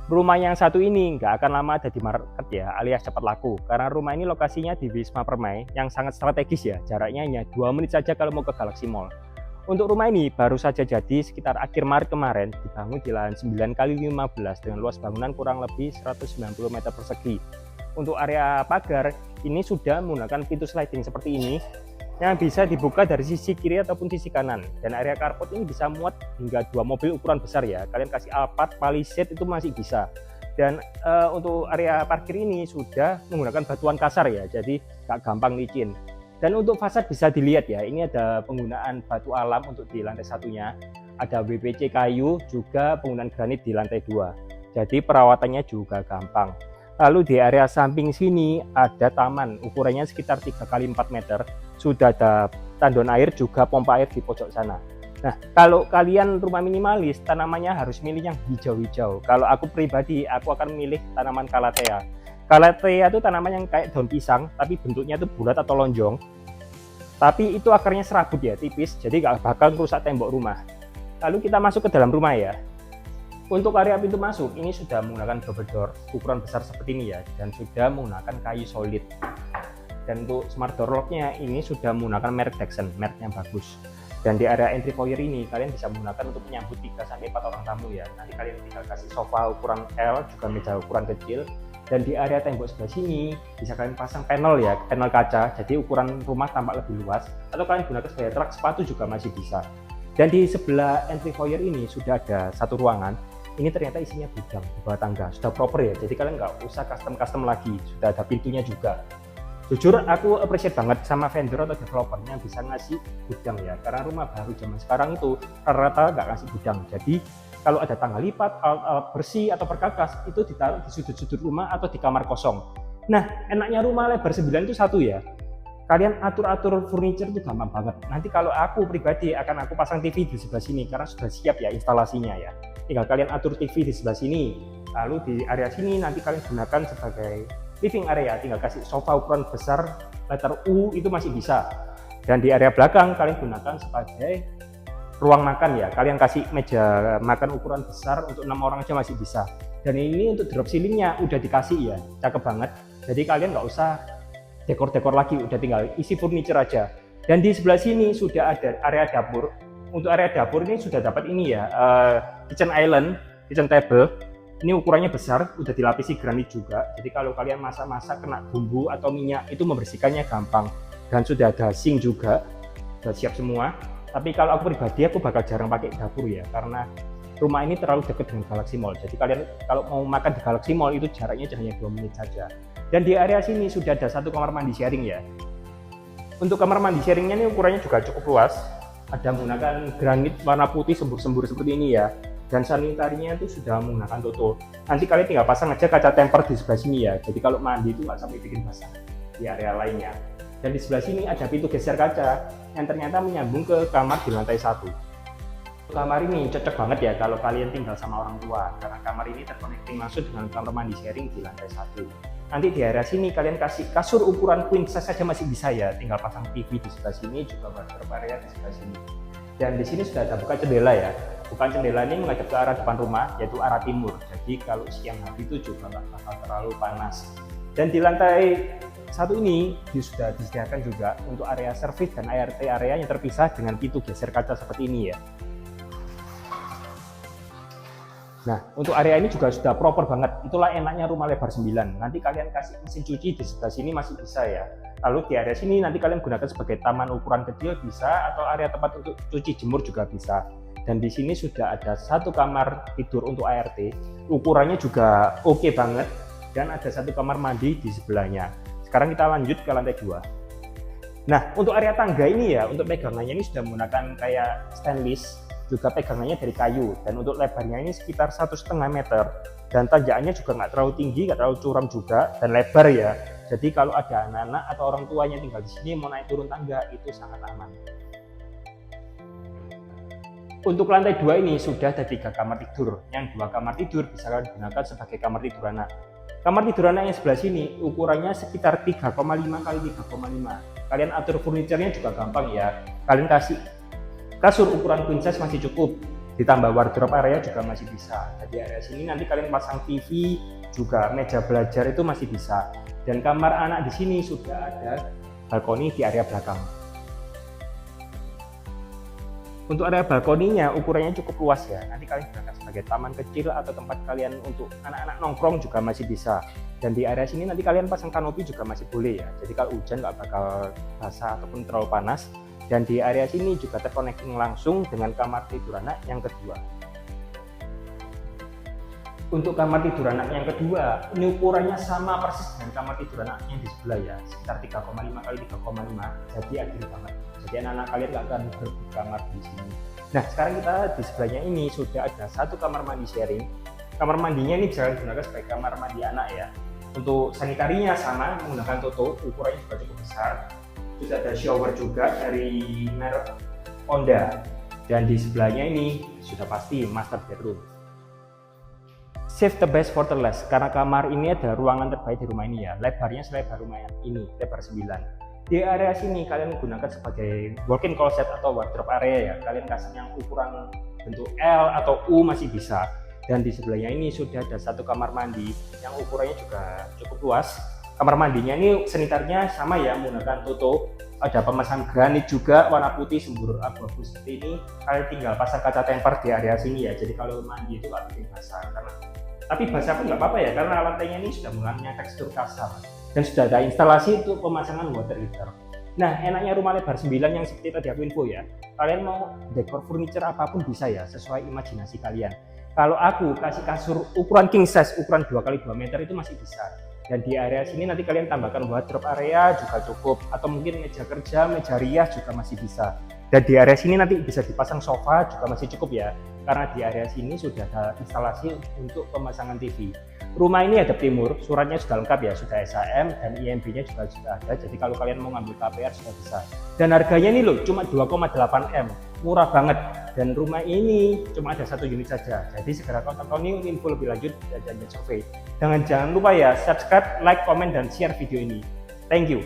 Rumah yang satu ini nggak akan lama ada di market ya, alias cepat laku. Karena rumah ini lokasinya di Wisma Permai yang sangat strategis ya, jaraknya hanya 2 menit saja kalau mau ke Galaxy Mall. Untuk rumah ini baru saja jadi sekitar akhir Maret kemarin, dibangun di lahan 9 kali 15 dengan luas bangunan kurang lebih 190 meter persegi. Untuk area pagar, ini sudah menggunakan pintu sliding seperti ini, yang bisa dibuka dari sisi kiri ataupun sisi kanan. Dan area carport ini bisa muat hingga 2 mobil ukuran besar ya. Kalian kasih Alphard, Palisade itu masih bisa. Dan untuk area parkir ini sudah menggunakan batuan kasar ya, jadi nggak gampang licin. Dan untuk fasad bisa dilihat ya, ini ada penggunaan batu alam untuk di lantai satunya, ada WPC kayu, juga penggunaan granit di lantai 2. Jadi perawatannya juga gampang. Lalu di area samping sini ada taman, ukurannya sekitar 3 kali 4 meter. Sudah ada tandon air, juga pompa air di pojok sana. Nah, kalau kalian rumah minimalis, tanamannya harus milih yang hijau-hijau. Kalau aku pribadi, aku akan milih tanaman Calathea. Calathea itu tanaman yang kayak daun pisang, tapi bentuknya itu bulat atau lonjong. Tapi itu akarnya serabut ya, tipis, jadi nggak bakal merusak tembok rumah. Lalu kita masuk ke dalam rumah ya. Untuk area pintu masuk, ini sudah menggunakan double door, ukuran besar seperti ini ya, dan sudah menggunakan kayu solid. Dan untuk smart door lock-nya ini sudah menggunakan merek Dexon, mereknya bagus. Dan di area entry foyer ini, kalian bisa menggunakan untuk menyambut 3-4 orang tamu ya. Nanti kalian tinggal kasih sofa ukuran L, juga meja ukuran kecil. Dan di area tembok sebelah sini, bisa kalian pasang panel ya, panel kaca, jadi ukuran rumah tampak lebih luas. Atau kalian gunakan sebagai rak sepatu juga masih bisa. Dan di sebelah entry foyer ini sudah ada satu ruangan. Ini ternyata isinya gudang di bawah tangga, sudah proper ya, jadi kalian nggak usah custom lagi, sudah ada pintunya juga. Jujur aku appreciate banget sama vendor atau developernya bisa ngasih gudang ya, karena rumah baru zaman sekarang itu rata-rata nggak ngasih gudang. Jadi kalau ada tangga lipat, alat bersih atau perkakas itu ditaruh di sudut-sudut rumah atau di kamar kosong. Nah, enaknya rumah lebar 9 itu satu ya, kalian atur-atur furniture itu gampang banget. Nanti kalau aku pribadi akan aku pasang TV di sebelah sini karena sudah siap ya instalasinya ya. Tinggal kalian atur TV di sebelah sini, lalu di area sini nanti kalian gunakan sebagai living area, tinggal kasih sofa ukuran besar letter U itu masih bisa. Dan di area belakang kalian gunakan sebagai ruang makan ya, kalian kasih meja makan ukuran besar untuk 6 orang aja masih bisa. Dan ini untuk drop ceilingnya udah dikasih ya, cakep banget. Jadi kalian nggak usah dekor-dekor lagi, udah tinggal isi furniture aja. Dan di sebelah sini sudah ada area dapur. Untuk area dapur ini sudah dapat ini ya, kitchen island, kitchen table. Ini ukurannya besar, udah dilapisi granit juga. Jadi kalau kalian masak-masak kena bumbu atau minyak, itu membersihkannya gampang. Dan sudah ada sink juga, sudah siap semua. Tapi kalau aku pribadi, aku bakal jarang pakai dapur ya, karena rumah ini terlalu dekat dengan Galaxy Mall. Jadi kalian kalau mau makan di Galaxy Mall itu jaraknya hanya 2 menit saja. Dan di area sini sudah ada satu kamar mandi sharing ya. Untuk kamar mandi sharingnya ini ukurannya juga cukup luas. Ada menggunakan granit warna putih sembur-sembur seperti ini ya. Dan sanitarinya itu sudah menggunakan toto. Nanti kalian tinggal pasang aja kaca temper di sebelah sini ya. Jadi kalau mandi itu nggak sampai bikin basah di area lainnya. Dan di sebelah sini ada pintu geser kaca yang ternyata menyambung ke kamar di lantai 1. Kamar ini cocok banget ya kalau kalian tinggal sama orang tua, karena kamar ini terconnecting langsung dengan kamar mandi sharing di lantai 1. Nanti di area sini kalian kasih kasur ukuran queen size saja masih bisa ya, tinggal pasang TV di sebelah sini, juga wardrobe area di sebelah sini. Dan di sini sudah ada buka jendela ya. Bukan jendela ini menghadap ke arah depan rumah, yaitu arah timur. Jadi kalau siang hari itu juga nggak bakal terlalu panas. Dan di lantai 1 ini sudah disediakan juga untuk area service dan ART area yang terpisah dengan pintu geser kaca seperti ini ya. Nah, untuk area ini juga sudah proper banget. Itulah enaknya rumah lebar 9. Nanti kalian kasih mesin cuci di sebelah sini masih bisa ya. Lalu di area sini nanti kalian gunakan sebagai taman ukuran kecil bisa, atau area tempat untuk cuci jemur juga bisa. Dan di sini sudah ada satu kamar tidur untuk ART. Ukurannya juga oke banget. Dan ada satu kamar mandi di sebelahnya. Sekarang kita lanjut ke lantai 2. Nah, untuk area tangga ini ya, untuk pegangannya ini sudah menggunakan kayak stainless. Juga pegangannya dari kayu, dan untuk lebarnya ini sekitar 1,5 meter, dan tanjakannya juga nggak terlalu tinggi, nggak terlalu curam juga, dan lebar ya. Jadi kalau ada anak-anak atau orang tuanya tinggal di sini mau naik turun tangga itu sangat aman. Untuk lantai 2 ini sudah ada 3 kamar tidur, yang 2 kamar tidur bisa kalian gunakan sebagai kamar tidur anak. Kamar tidur anak yang sebelah sini ukurannya sekitar 3,5 x 3,5. Kalian atur furniturnya juga gampang ya. Kalian kasih kasur ukuran queen size masih cukup. Ditambah wardrobe area juga masih bisa. Di area sini nanti kalian pasang TV, juga meja belajar itu masih bisa. Dan kamar anak di sini sudah ada balkoni di area belakang. Untuk area balkoninya ukurannya cukup luas ya. Nanti kalian gunakan sebagai taman kecil atau tempat kalian untuk anak-anak nongkrong juga masih bisa. Dan di area sini nanti kalian pasang kanopi juga masih boleh ya. Jadi kalau hujan nggak bakal basah ataupun terlalu panas. Dan di area sini juga terconnecting langsung dengan kamar tidur anak yang kedua. Untuk kamar tidur anak yang kedua, ini ukurannya sama persis dengan kamar tidur anak yang di sebelah ya, sekitar 3,5 kali 3,5, jadi adil banget. Jadi anak-anak kalian nggak akan berebut kamar di sini. Nah sekarang kita di sebelahnya ini sudah ada satu kamar mandi sharing. Kamar mandinya ini bisa digunakan sebagai kamar mandi anak ya. Untuk sanitarinya sama, menggunakan Toto, ukurannya juga cukup besar. Terus ada shower juga dari merek Honda. Dan di sebelahnya ini sudah pasti master bedroom. Save the best for the last, karena kamar ini ada ruangan terbaik di rumah ini ya. Lebarnya selebar rumah ini, lebar 9. Di area sini kalian gunakan sebagai walk-in closet atau wardrobe area ya. Kalian kasih yang ukuran bentuk L atau U masih bisa. Dan di sebelahnya ini sudah ada satu kamar mandi yang ukurannya juga cukup luas. Kamar mandinya ini sanitarinya sama ya, menggunakan Toto. Ada pemasangan granit juga warna putih sembur abu-abu seperti ini. Kalian tinggal pasang kaca temper di area sini ya. Jadi kalau mandi itu nggak bikin basah, tapi basah pun nggak apa-apa ya, karena lantainya ini sudah mengandung tekstur kasar dan sudah ada instalasi untuk pemasangan water heater. Nah enaknya rumah lebar 9 yang seperti tadi aku info ya, kalian mau dekor furniture apapun bisa ya, sesuai imajinasi kalian. Kalau aku kasih kasur ukuran king size, ukuran 2x2 meter itu masih bisa. Dan di area sini nanti kalian tambahkan wardrobe area juga cukup, atau mungkin meja kerja, meja rias juga masih bisa. Dan di area sini nanti bisa dipasang sofa juga masih cukup ya, karena di area sini sudah ada instalasi untuk pemasangan TV. Rumah ini hadap timur, suratnya sudah lengkap ya, sudah SHM dan IMB-nya juga sudah ada. Jadi kalau kalian mau ngambil KPR sudah bisa. Dan harganya ini loh cuma 2,8 M, murah banget. Dan rumah ini cuma ada 1 unit saja. Jadi segera kontak Tony untuk info lebih lanjut dan survei. Jangan lupa ya subscribe, like, komen, dan share video ini. Thank you.